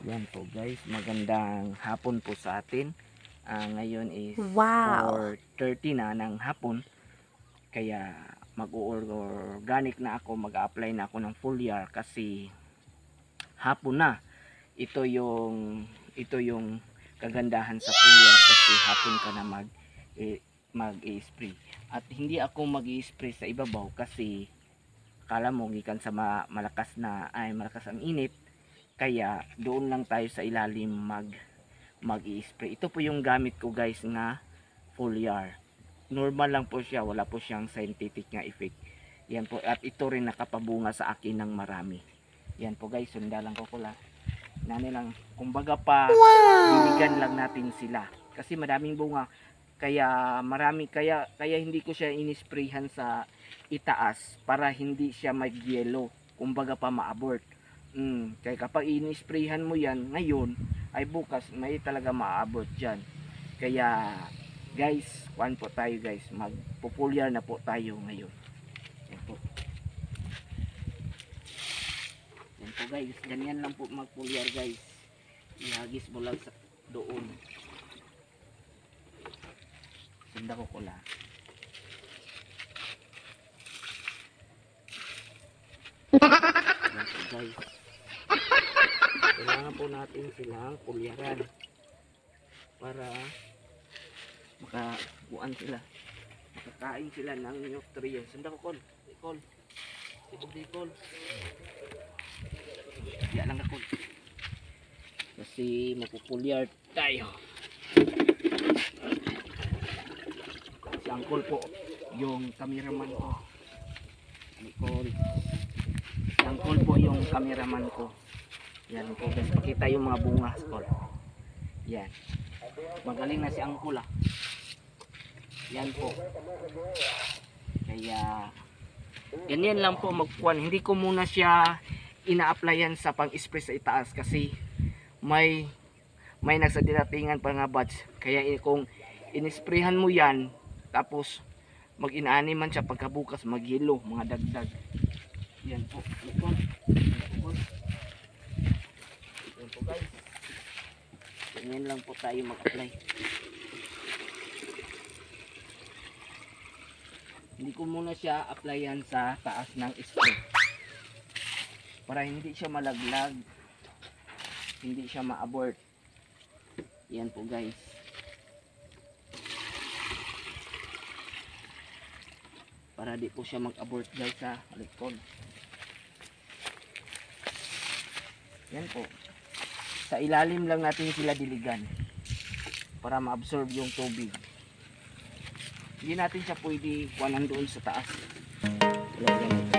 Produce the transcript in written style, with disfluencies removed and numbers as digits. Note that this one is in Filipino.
Yan po guys, magandang hapon po sa atin. Ngayon is Wow! 4:30 na ng hapon. Kaya mag-organic na ako, mag-apply na ako ng foliar kasi hapon na. Ito yung kagandahan sa foliar kasi hapon ka na mag-i-spray. At hindi ako mag-i-spray sa ibabaw kasi kala mo gikan sa malakas ang init. Kaya doon lang tayo sa ilalim mag-i-spray. Ito po yung gamit ko guys na foliar. Normal lang po siya, wala po siyang scientific nga effect. Yan po, at ito rin nakapabunga sa akin ng marami. Yan po guys, sundalan ko pula. Nani lang, kumbaga pa diligan lang natin sila. Kasi madaming bunga. Kaya hindi ko siya inisprayhan sa itaas para hindi siya mag-yellow. Kumbaga pa ma-abort. Kaya kapag inisprayhan mo yan ngayon ay bukas may talaga ma-abort dyan. Kaya guys, kuan po tayo guys, magpo-foliar na po tayo ngayon. Yan po. Yan po guys, ganyan lang po mag-foliar guys. Ihagis mo lang sa doon. Sunda ko kula. Yan po guys. Kailangan po natin silang pulyaran para makabuan sila, makakain sila ng nutrients. Sunda ko kol, sibog. Diyan lang ako kasi mapupulyar tayo. Si Uncle po yung cameraman ko. Si Uncle po yung cameraman ko. Yan po guys, pakita yung mga bunga skol. Yan, magaling na si Uncle ah. Yan po. Kaya ganyan lang po magkuhan. Hindi ko muna siya ina-applyan sa pang-spray sa itaas kasi may nagsadidatingan pa nga batch. Kaya kung inisprayhan mo yan tapos mag-inaani man siya pagkabukas mag-yellow, mga dagdag. Yan po. Yan po guys. Ganyan lang po tayo mag-apply. Hindi ko muna siya applyan sa taas ng spray para hindi siya malaglag, hindi siya ma-abort. Yan po guys. Para di po siya mag-abort guys sa likod. Yan po. Sa ilalim lang natin sila diligan para ma-absorb yung tubig. Hindi natin siya pwede kuhanan doon sa taas. Wala ganito.